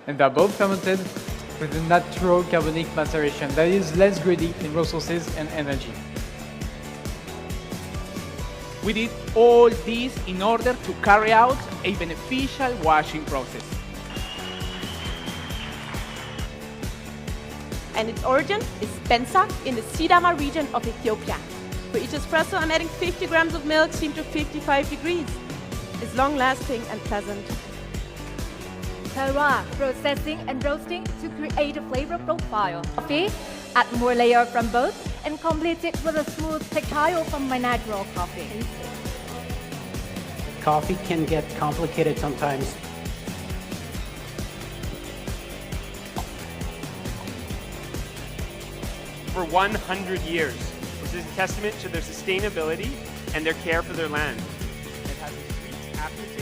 and they're both fermented with a natural carbonic maceration that is less greedy in resources and energy. We did all this in order to carry out a beneficial washing process. And its origin is Pensa in the Sidama region of Ethiopia. For each espresso, I'm adding 50 grams of milk steamed to 55 degrees. It's long-lasting and pleasant. Terroir, processing and roasting to create a flavor profile. Coffee, add more layer from both and complete it with a smooth textile from my natural coffee. Coffee can get complicated sometimes. For 100 years. This is a testament to their sustainability and their care for their land. It has a sweet aftertaste.